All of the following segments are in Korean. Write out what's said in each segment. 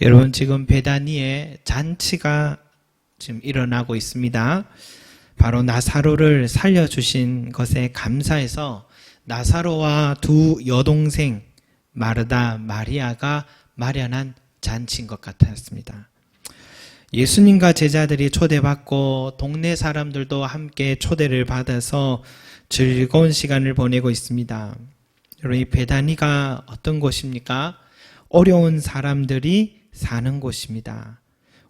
여러분, 지금 베다니에 잔치가 지금 일어나고 있습니다. 바로 나사로를 살려주신 것에 감사해서 나사로와 두 여동생 마르다, 마리아가 마련한 잔치인 것 같았습니다. 예수님과 제자들이 초대받고 동네 사람들도 함께 초대를 받아서 즐거운 시간을 보내고 있습니다. 여러분, 이 베다니가 어떤 곳입니까? 어려운 사람들이 사는 곳입니다.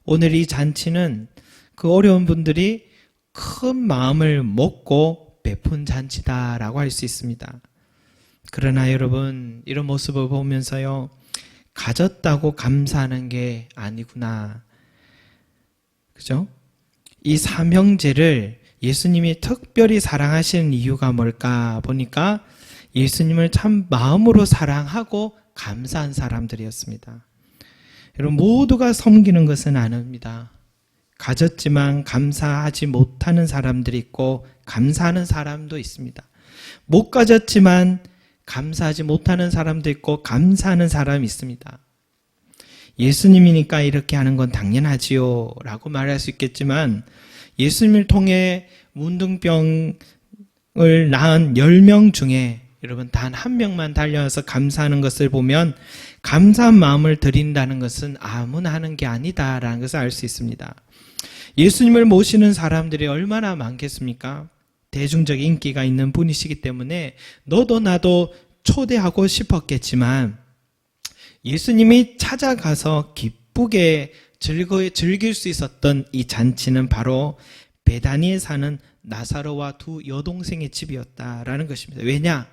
오늘 이 잔치는 그 어려운 분들이 큰 마음을 먹고 베푼 잔치다라고 할 수 있습니다. 그러나 여러분, 이런 모습을 보면서요, 가졌다고 감사하는 게 아니구나. 그죠? 이 삼형제를 예수님이 특별히 사랑하시는 이유가 뭘까 보니까 예수님을 참 마음으로 사랑하고 감사한 사람들이었습니다. 여러분, 모두가 섬기는 것은 아닙니다. 가졌지만 감사하지 못하는 사람들이 있고 감사하는 사람도 있습니다. 못 가졌지만 감사하지 못하는 사람도 있고 감사하는 사람이 있습니다. 예수님이니까 이렇게 하는 건 당연하지요 라고 말할 수 있겠지만, 예수님을 통해 문둥병을 낳은 10명 중에 여러분 단 한 명만 달려와서 감사하는 것을 보면 감사한 마음을 드린다는 것은 아무나 하는 게 아니다라는 것을 알 수 있습니다. 예수님을 모시는 사람들이 얼마나 많겠습니까? 대중적 인기가 있는 분이시기 때문에 너도 나도 초대하고 싶었겠지만, 예수님이 찾아가서 기쁘게 즐길 수 있었던 이 잔치는 바로 베다니에 사는 나사로와 두 여동생의 집이었다라는 것입니다. 왜냐?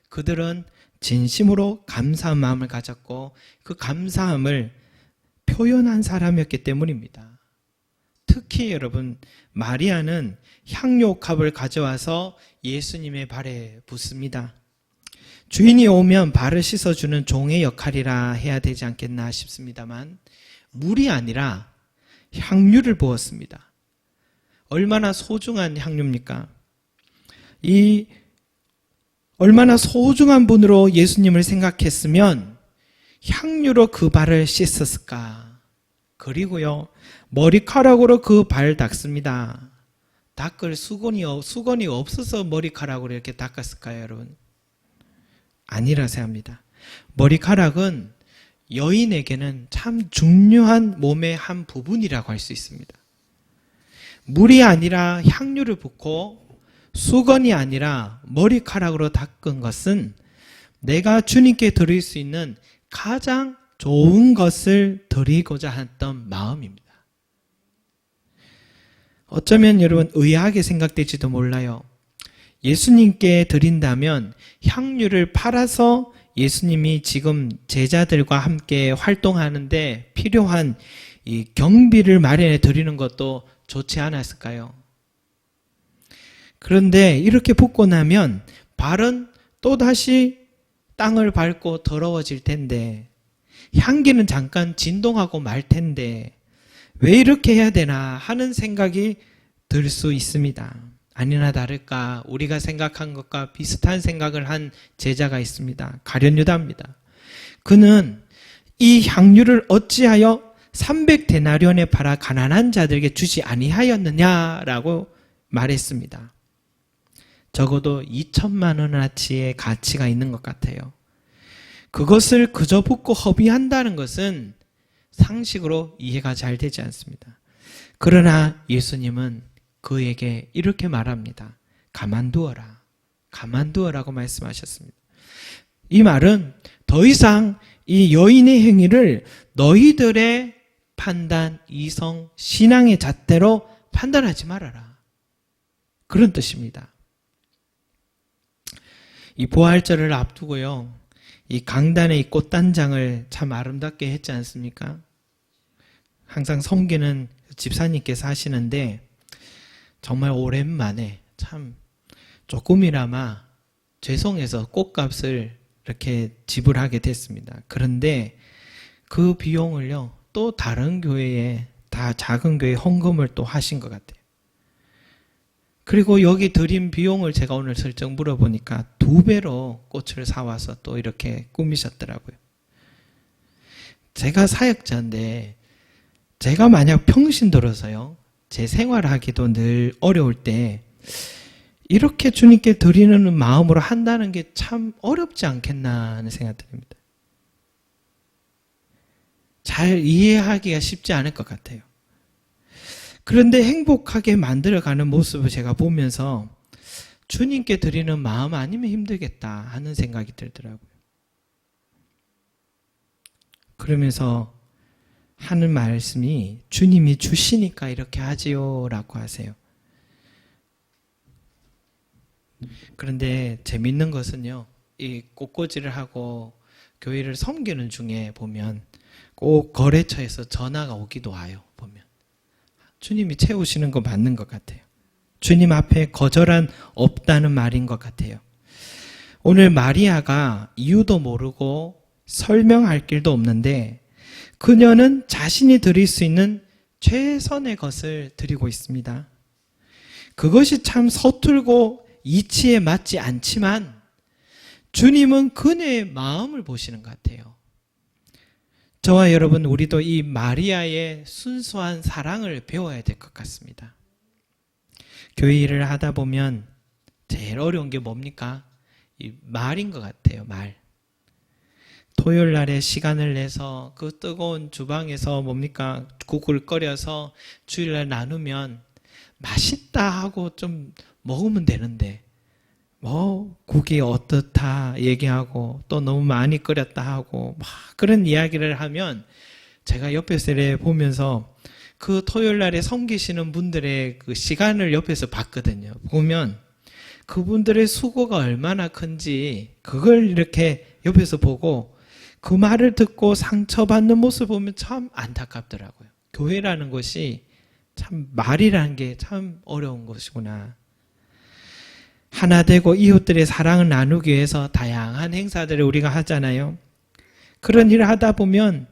그들은 진심으로 감사한 마음을 가졌고 그 감사함을 표현한 사람이었기 때문입니다. 특히 여러분, 마리아는 향료컵을 가져와서 예수님의 발에 붓습니다. 주인이 오면 발을 씻어주는 종의 역할이라 해야 되지 않겠나 싶습니다만, 물이 아니라 향유를 부었습니다. 얼마나 소중한 향유입니까? 이 얼마나 소중한 분으로 예수님을 생각했으면 향유로 그 발을 씻었을까? 그리고요, 머리카락으로 그 발 닦습니다. 닦을 수건이 없어서 머리카락으로 이렇게 닦았을까요, 여러분? 아니라 생각합니다. 머리카락은 여인에게는 참 중요한 몸의 한 부분이라고 할 수 있습니다. 물이 아니라 향유를 붓고 수건이 아니라 머리카락으로 닦은 것은 내가 주님께 드릴 수 있는 가장 좋은 것을 드리고자 했던 마음입니다. 어쩌면 여러분 의아하게 생각될지도 몰라요. 예수님께 드린다면 향유를 팔아서 예수님이 지금 제자들과 함께 활동하는데 필요한 이 경비를 마련해 드리는 것도 좋지 않았을까요? 그런데 이렇게 붓고 나면 발은 또다시 땅을 밟고 더러워질 텐데, 향기는 잠깐 진동하고 말 텐데 왜 이렇게 해야 되나 하는 생각이 들 수 있습니다. 아니나 다를까 우리가 생각한 것과 비슷한 생각을 한 제자가 있습니다. 가룟 유다입니다. 그는 이 향유를 어찌하여 300데나리온에 팔아 가난한 자들에게 주지 아니하였느냐라고 말했습니다. 적어도 2천만 원어치의 가치가 있는 것 같아요. 그것을 그저 붓고 허비한다는 것은 상식으로 이해가 잘 되지 않습니다. 그러나 예수님은 그에게 이렇게 말합니다. 가만두어라. 가만두어라고 말씀하셨습니다. 이 말은 더 이상 이 여인의 행위를 너희들의 판단, 이성, 신앙의 잣대로 판단하지 말아라. 그런 뜻입니다. 이 부활절을 앞두고요, 이 강단의 이 꽃단장을 참 아름답게 했지 않습니까? 항상 섬기는 집사님께서 하시는데 정말 오랜만에 참 조금이나마 죄송해서 꽃값을 이렇게 지불하게 됐습니다. 그런데 그 비용을요, 또 다른 교회에, 다 작은 교회 헌금을 또 하신 것 같아요. 그리고 여기 드린 비용을 제가 오늘 슬쩍 물어보니까 2배로 꽃을 사와서 또 이렇게 꾸미셨더라고요. 제가 사역자인데 제가 만약 평신 들어서요, 제 생활하기도 늘 어려울 때 이렇게 주님께 드리는 마음으로 한다는 게 참 어렵지 않겠나 하는 생각이 듭니다. 잘 이해하기가 쉽지 않을 것 같아요. 그런데 행복하게 만들어가는 모습을 제가 보면서 주님께 드리는 마음 아니면 힘들겠다 하는 생각이 들더라고요. 그러면서 하는 말씀이 주님이 주시니까 이렇게 하지요 라고 하세요. 그런데 재밌는 것은요, 이 꽃꽂이를 하고 교회를 섬기는 중에 보면 꼭 거래처에서 전화가 오기도 와요. 보면 주님이 채우시는 거 맞는 것 같아요. 주님 앞에 거절한 없다는 말인 것 같아요. 오늘 마리아가 이유도 모르고 설명할 길도 없는데 그녀는 자신이 드릴 수 있는 최선의 것을 드리고 있습니다. 그것이 참 서툴고 이치에 맞지 않지만 주님은 그녀의 마음을 보시는 것 같아요. 저와 여러분, 우리도 이 마리아의 순수한 사랑을 배워야 될 것 같습니다. 교회 일을 하다 보면 제일 어려운 게 뭡니까? 이 말인 것 같아요. 말. 토요일 날에 시간을 내서 그 뜨거운 주방에서 뭡니까? 국을 끓여서 주일날 나누면 맛있다 하고 좀 먹으면 되는데 국이 어떻다 얘기하고 또 너무 많이 끓였다 하고 막 그런 이야기를 하면 제가 옆에서 보면서 그 토요일 날에 섬기시는 분들의 그 시간을 옆에서 봤거든요. 보면 그분들의 수고가 얼마나 큰지 그걸 이렇게 옆에서 보고 그 말을 듣고 상처받는 모습을 보면 참 안타깝더라고요. 교회라는 것이 참 말이라는 게 참 어려운 것이구나. 하나 되고 이웃들의 사랑을 나누기 위해서 다양한 행사들을 우리가 하잖아요. 그런 일을 하다 보면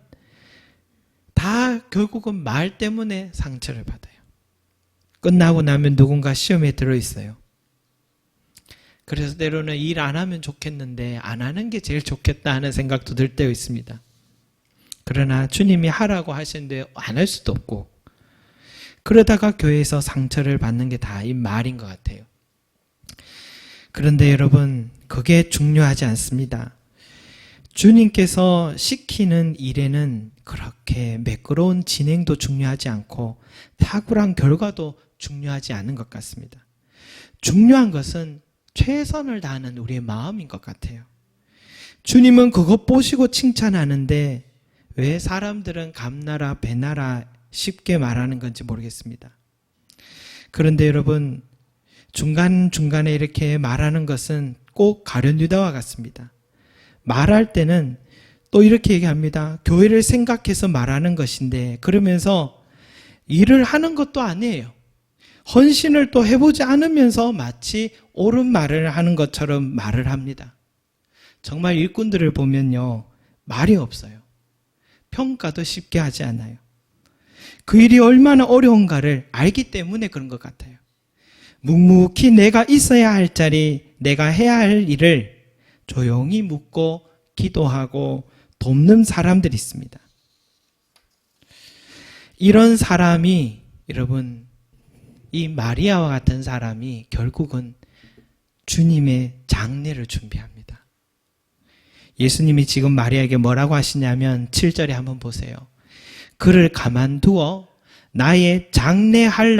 다 결국은 말 때문에 상처를 받아요. 끝나고 나면 누군가 시험에 들어있어요. 그래서 때로는 일 안 하면 좋겠는데 안 하는 게 제일 좋겠다 하는 생각도 들 때가 있습니다. 그러나 주님이 하라고 하시는데 안 할 수도 없고 그러다가 교회에서 상처를 받는 게 다 이 말인 것 같아요. 그런데 여러분, 그게 중요하지 않습니다. 주님께서 시키는 일에는 그렇게 매끄러운 진행도 중요하지 않고 탁월한 결과도 중요하지 않은 것 같습니다. 중요한 것은 최선을 다하는 우리의 마음인 것 같아요. 주님은 그것 보시고 칭찬하는데 왜 사람들은 감나라 배나라 쉽게 말하는 건지 모르겠습니다. 그런데 여러분, 중간중간에 이렇게 말하는 것은 꼭 가룟 유다와 같습니다. 말할 때는 또 이렇게 얘기합니다. 교회를 생각해서 말하는 것인데 그러면서 일을 하는 것도 아니에요. 헌신을 또 해보지 않으면서 마치 옳은 말을 하는 것처럼 말을 합니다. 정말 일꾼들을 보면요, 말이 없어요. 평가도 쉽게 하지 않아요. 그 일이 얼마나 어려운가를 알기 때문에 그런 것 같아요. 묵묵히 내가 있어야 할 자리, 내가 해야 할 일을 조용히 묻고 기도하고 돕는 사람들이 있습니다. 이런 사람이, 여러분, 이 마리아와 같은 사람이 결국은 주님의 장례를 준비합니다. 예수님이 지금 마리아에게 뭐라고 하시냐면 7절에 한번 보세요. 그를 가만두어 나의 장례할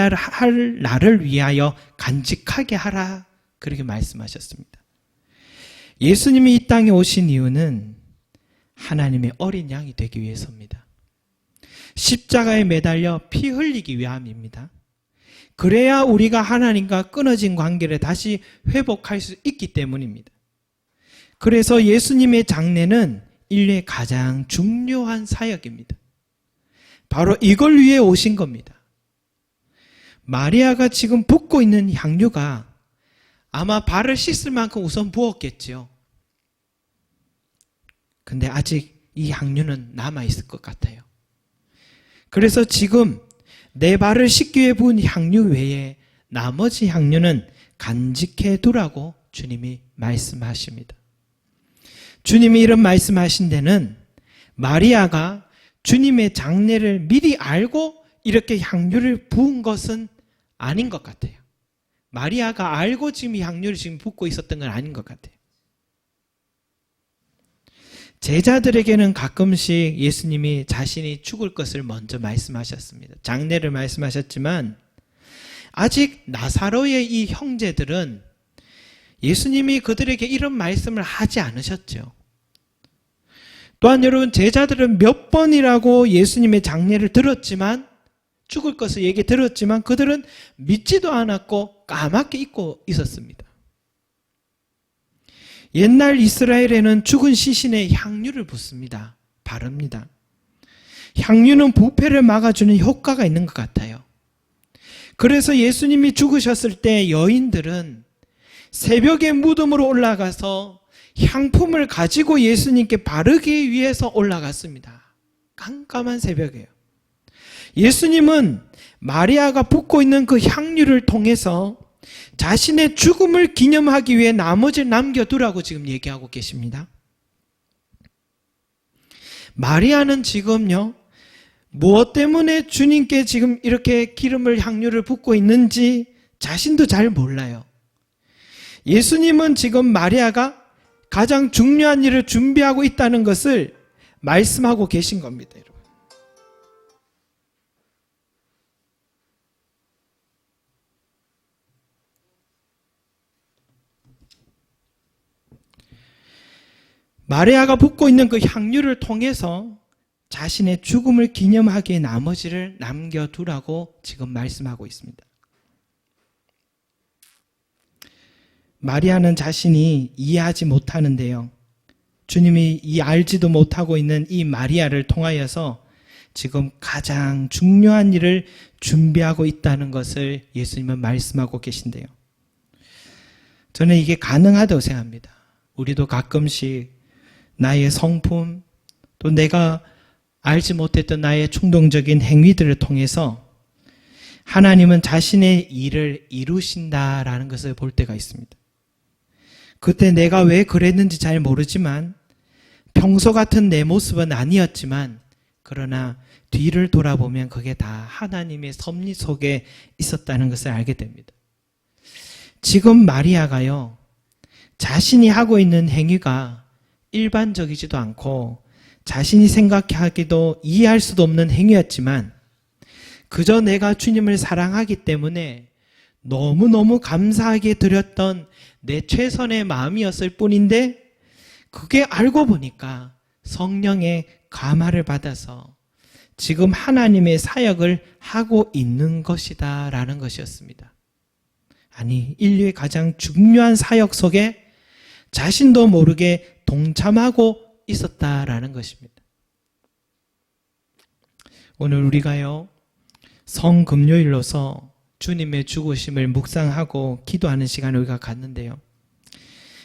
날을 위하여 간직하게 하라. 그렇게 말씀하셨습니다. 예수님이 이 땅에 오신 이유는 하나님의 어린 양이 되기 위해서입니다. 십자가에 매달려 피 흘리기 위함입니다. 그래야 우리가 하나님과 끊어진 관계를 다시 회복할 수 있기 때문입니다. 그래서 예수님의 장례는 인류의 가장 중요한 사역입니다. 바로 이걸 위해 오신 겁니다. 마리아가 지금 붓고 있는 향유가 아마 발을 씻을 만큼 우선 부었겠죠. 근데 아직 이 향유는 남아있을 것 같아요. 그래서 지금 내 발을 씻기 위해 부은 향유 외에 나머지 향유는 간직해 두라고 주님이 말씀하십니다. 주님이 이런 말씀하신 데는 마리아가 주님의 장례를 미리 알고 이렇게 향유를 부은 것은 아닌 것 같아요. 마리아가 알고 지금 이 향유를 지금 붓고 있었던 건 아닌 것 같아요. 제자들에게는 가끔씩 예수님이 자신이 죽을 것을 먼저 말씀하셨습니다. 장례를 말씀하셨지만 아직 나사로의 이 형제들은 예수님이 그들에게 이런 말씀을 하지 않으셨죠. 또한 여러분, 제자들은 몇 번이라고 예수님의 장례를 들었지만, 죽을 것을 얘기 들었지만 그들은 믿지도 않았고 까맣게 잊고 있었습니다. 옛날 이스라엘에는 죽은 시신에 향유를 붓습니다. 바릅니다. 향유는 부패를 막아주는 효과가 있는 것 같아요. 그래서 예수님이 죽으셨을 때 여인들은 새벽에 무덤으로 올라가서 향품을 가지고 예수님께 바르기 위해서 올라갔습니다. 깜깜한 새벽에요. 예수님은 마리아가 붓고 있는 그 향유를 통해서 자신의 죽음을 기념하기 위해 나머지를 남겨두라고 지금 얘기하고 계십니다. 마리아는 지금요, 무엇 때문에 주님께 지금 이렇게 기름을 향유를 붓고 있는지 자신도 잘 몰라요. 예수님은 지금 마리아가 가장 중요한 일을 준비하고 있다는 것을 말씀하고 계신 겁니다, 여러분. 마리아가 붓고 있는 그 향유를 통해서 자신의 죽음을 기념하기에 나머지를 남겨두라고 지금 말씀하고 있습니다. 마리아는 자신이 이해하지 못하는데요, 주님이 알지도 못하고 있는 이 마리아를 통하여서 지금 가장 중요한 일을 준비하고 있다는 것을 예수님은 말씀하고 계신데요, 저는 이게 가능하다고 생각합니다. 우리도 가끔씩 나의 성품, 또 내가 알지 못했던 나의 충동적인 행위들을 통해서 하나님은 자신의 일을 이루신다라는 것을 볼 때가 있습니다. 그때 내가 왜 그랬는지 잘 모르지만, 평소 같은 내 모습은 아니었지만, 그러나 뒤를 돌아보면 그게 다 하나님의 섭리 속에 있었다는 것을 알게 됩니다. 지금 마리아가요, 자신이 하고 있는 행위가 일반적이지도 않고 자신이 생각하기도 이해할 수도 없는 행위였지만, 그저 내가 주님을 사랑하기 때문에 너무너무 감사하게 드렸던 내 최선의 마음이었을 뿐인데, 그게 알고 보니까 성령의 감화를 받아서 지금 하나님의 사역을 하고 있는 것이다 라는 것이었습니다. 아니, 인류의 가장 중요한 사역 속에 자신도 모르게 동참하고 있었다라는 것입니다. 오늘 우리가요, 성금요일로서 주님의 죽으심을 묵상하고 기도하는 시간을 우리가 갖는데요,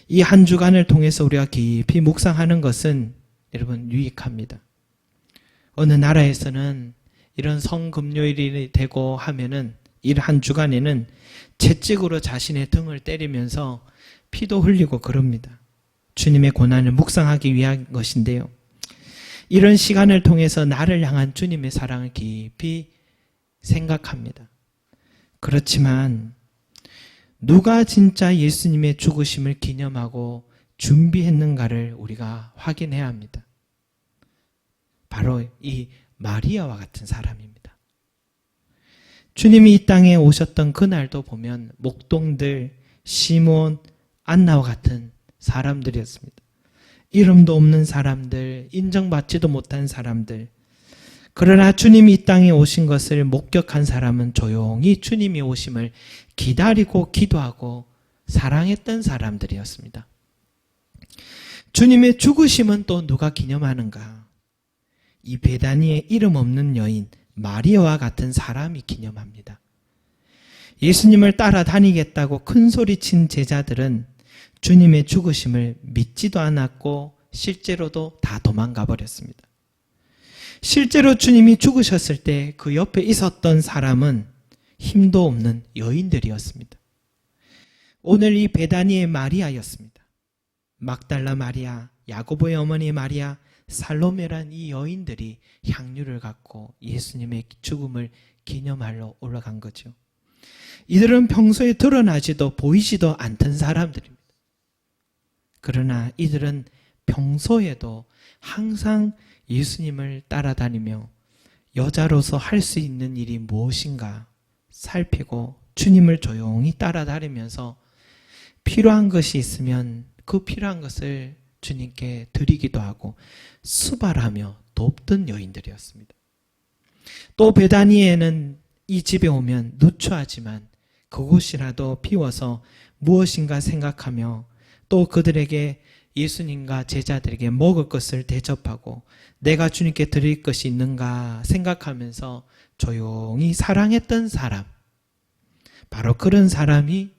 이 한 주간을 통해서 우리가 깊이 묵상하는 것은 여러분 유익합니다. 어느 나라에서는 이런 성금요일이 되고 하면은 이 한 주간에는 채찍으로 자신의 등을 때리면서 피도 흘리고 그럽니다. 주님의 고난을 묵상하기 위한 것인데요, 이런 시간을 통해서 나를 향한 주님의 사랑을 깊이 생각합니다. 그렇지만 누가 진짜 예수님의 죽으심을 기념하고 준비했는가를 우리가 확인해야 합니다. 바로 이 마리아와 같은 사람입니다. 주님이 이 땅에 오셨던 그날도 보면 목동들, 시몬, 안나와 같은 사람들이었습니다. 이름도 없는 사람들, 인정받지도 못한 사람들. 그러나 주님이 이 땅에 오신 것을 목격한 사람은 조용히 주님이 오심을 기다리고 기도하고 사랑했던 사람들이었습니다. 주님의 죽으심은 또 누가 기념하는가? 이 베다니의 이름 없는 여인 마리아와 같은 사람이 기념합니다. 예수님을 따라다니겠다고 큰소리친 제자들은 주님의 죽으심을 믿지도 않았고 실제로도 다 도망가 버렸습니다. 실제로 주님이 죽으셨을 때 그 옆에 있었던 사람은 힘도 없는 여인들이었습니다. 오늘 이 베다니의 마리아였습니다. 막달라 마리아, 야고보의 어머니 마리아, 살로메란 이 여인들이 향유를 갖고 예수님의 죽음을 기념하러 올라간 거죠. 이들은 평소에 드러나지도 보이지도 않던 사람들입니다. 그러나 이들은 평소에도 항상 예수님을 따라다니며 여자로서 할 수 있는 일이 무엇인가 살피고 주님을 조용히 따라다니면서 필요한 것이 있으면 그 필요한 것을 주님께 드리기도 하고 수발하며 돕던 여인들이었습니다. 또 베다니에는 이 집에 오면 누추하지만 그곳이라도 비워서 무엇인가 생각하며 또 그들에게 예수님과 제자들에게 먹을 것을 대접하고 내가 주님께 드릴 것이 있는가 생각하면서 조용히 사랑했던 사람, 바로 그런 사람이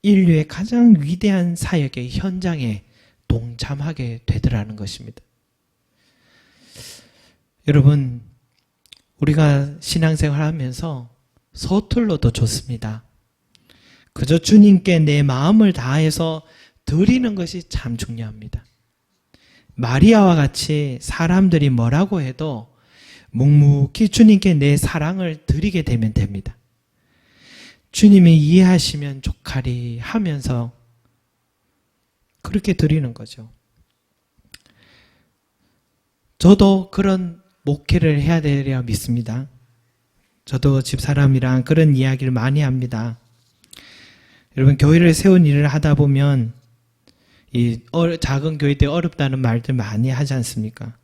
인류의 가장 위대한 사역의 현장에 동참하게 되더라는 것입니다. 여러분, 우리가 신앙생활 하면서 서툴러도 좋습니다. 그저 주님께 내 마음을 다해서 드리는 것이 참 중요합니다. 마리아와 같이 사람들이 뭐라고 해도 묵묵히 주님께 내 사랑을 드리게 되면 됩니다. 주님이 이해하시면 좋가리 하면서 그렇게 드리는 거죠. 저도 그런 목회를 해야 되리라 믿습니다. 저도 집사람이랑 그런 이야기를 많이 합니다. 여러분, 교회를 세운 일을 하다 보면 이 작은 교회 때 어렵다는 말들 많이 하지 않습니까?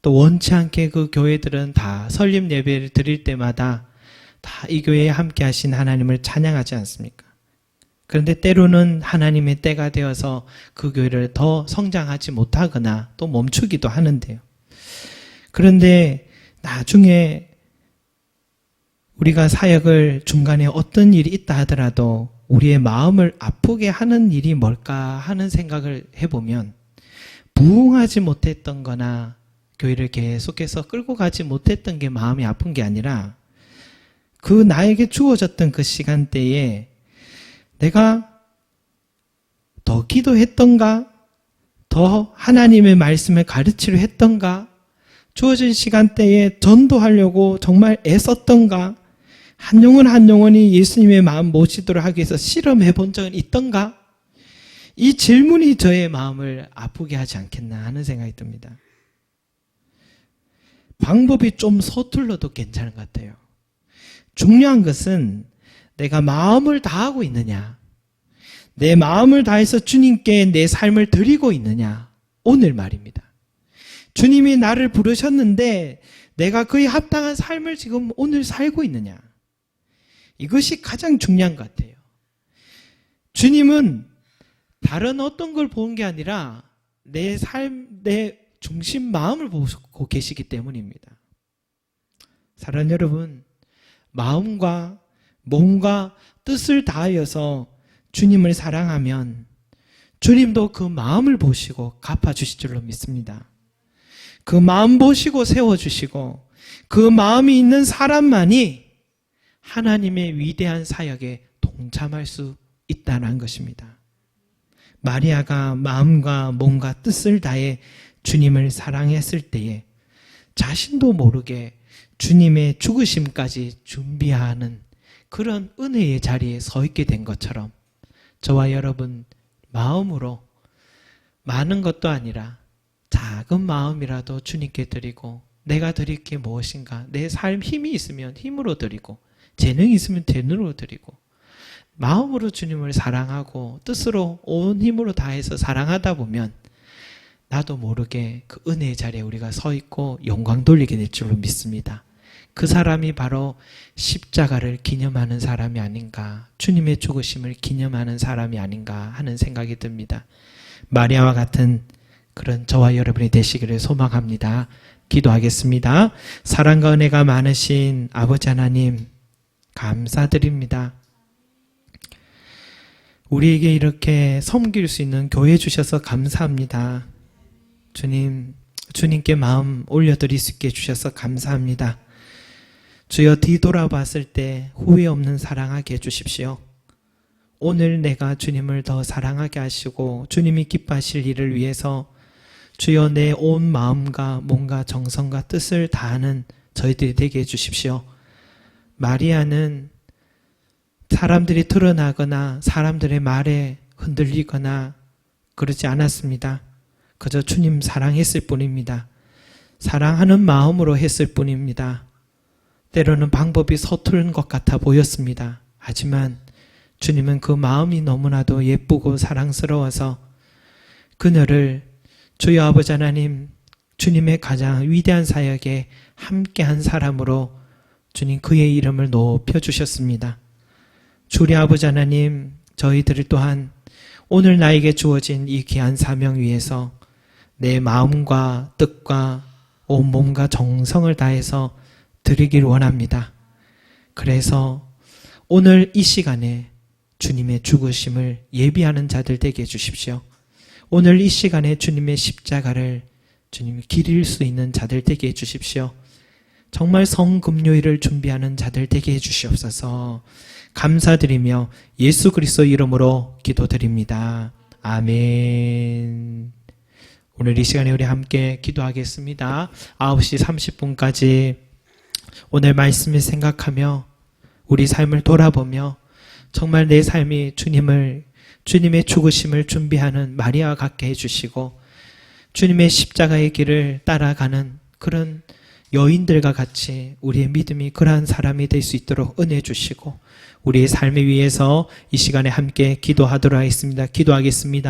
또 원치 않게 그 교회들은 다 설립 예배를 드릴 때마다 다 이 교회에 함께 하신 하나님을 찬양하지 않습니까? 그런데 때로는 하나님의 때가 되어서 그 교회를 더 성장하지 못하거나 또 멈추기도 하는데요. 그런데 나중에 우리가 사역을 중간에 어떤 일이 있다 하더라도 우리의 마음을 아프게 하는 일이 뭘까 하는 생각을 해보면 부응하지 못했던 거나 교회를 계속해서 끌고 가지 못했던 게 마음이 아픈 게 아니라 그 나에게 주어졌던 그 시간대에 내가 더 기도했던가, 더 하나님의 말씀을 가르치려 했던가, 주어진 시간대에 전도하려고 정말 애썼던가, 한 영혼 한 영혼이 예수님의 마음 모시도록 하기 위해서 실험해 본 적은 있던가? 이 질문이 저의 마음을 아프게 하지 않겠나 하는 생각이 듭니다. 방법이 좀 서툴러도 괜찮은 것 같아요. 중요한 것은 내가 마음을 다하고 있느냐, 내 마음을 다해서 주님께 내 삶을 드리고 있느냐, 오늘 말입니다. 주님이 나를 부르셨는데 내가 그에 합당한 삶을 지금 오늘 살고 있느냐, 이것이 가장 중요한 것 같아요. 주님은 다른 어떤 걸 보는 게 아니라 내 삶, 내 중심 마음을 보고 계시기 때문입니다. 사랑하는 여러분, 마음과 몸과 뜻을 다하여서 주님을 사랑하면 주님도 그 마음을 보시고 갚아주실 줄로 믿습니다. 그 마음 보시고 세워주시고 그 마음이 있는 사람만이 하나님의 위대한 사역에 동참할 수 있다는 것입니다. 마리아가 마음과 몸과 뜻을 다해 주님을 사랑했을 때에 자신도 모르게 주님의 죽으심까지 준비하는 그런 은혜의 자리에 서 있게 된 것처럼 저와 여러분 마음으로 많은 것도 아니라 작은 마음이라도 주님께 드리고 내가 드릴 게 무엇인가, 내 삶 힘이 있으면 힘으로 드리고 재능이 있으면 재능으로 드리고 마음으로 주님을 사랑하고 뜻으로 온 힘으로 다해서 사랑하다 보면 나도 모르게 그 은혜의 자리에 우리가 서 있고 영광 돌리게 될 줄로 믿습니다. 그 사람이 바로 십자가를 기념하는 사람이 아닌가, 주님의 죽으심을 기념하는 사람이 아닌가 하는 생각이 듭니다. 마리아와 같은 그런 저와 여러분이 되시기를 소망합니다. 기도하겠습니다. 사랑과 은혜가 많으신 아버지 하나님, 감사드립니다. 우리에게 이렇게 섬길 수 있는 교회 주셔서 감사합니다. 주님, 주님께 마음 올려드릴 수 있게 해주셔서 감사합니다. 주여, 뒤돌아봤을 때 후회 없는 사랑하게 해주십시오. 오늘 내가 주님을 더 사랑하게 하시고 주님이 기뻐하실 일을 위해서 주여 내 온 마음과 몸과 정성과 뜻을 다하는 저희들이 되게 해주십시오. 마리아는 사람들이 드러나거나 사람들의 말에 흔들리거나 그러지 않았습니다. 그저 주님 사랑했을 뿐입니다. 사랑하는 마음으로 했을 뿐입니다. 때로는 방법이 서투른 것 같아 보였습니다. 하지만 주님은 그 마음이 너무나도 예쁘고 사랑스러워서 그녀를 주여 아버지 하나님, 주님의 가장 위대한 사역에 함께한 사람으로 주님 그의 이름을 높여주셨습니다. 주리 아버지 하나님, 저희들 또한 오늘 나에게 주어진 이 귀한 사명 위에서 내 마음과 뜻과 온 몸과 정성을 다해서 드리길 원합니다. 그래서 오늘 이 시간에 주님의 죽으심을 예비하는 자들 되게 해주십시오. 오늘 이 시간에 주님의 십자가를 주님이 기릴 수 있는 자들 되게 해주십시오. 정말 성금요일을 준비하는 자들 되게 해주시옵소서. 감사드리며 예수 그리스도 이름으로 기도드립니다. 아멘. 오늘 이 시간에 우리 함께 기도하겠습니다. 9시 30분까지 오늘 말씀을 생각하며 우리 삶을 돌아보며 정말 내 삶이 주님의 죽으심을 준비하는 마리아와 같게 해주시고 주님의 십자가의 길을 따라가는 그런 여인들과 같이 우리의 믿음이 그러한 사람이 될 수 있도록 은혜 주시고 우리의 삶을 위해서 이 시간에 함께 기도하도록 하겠습니다. 기도하겠습니다.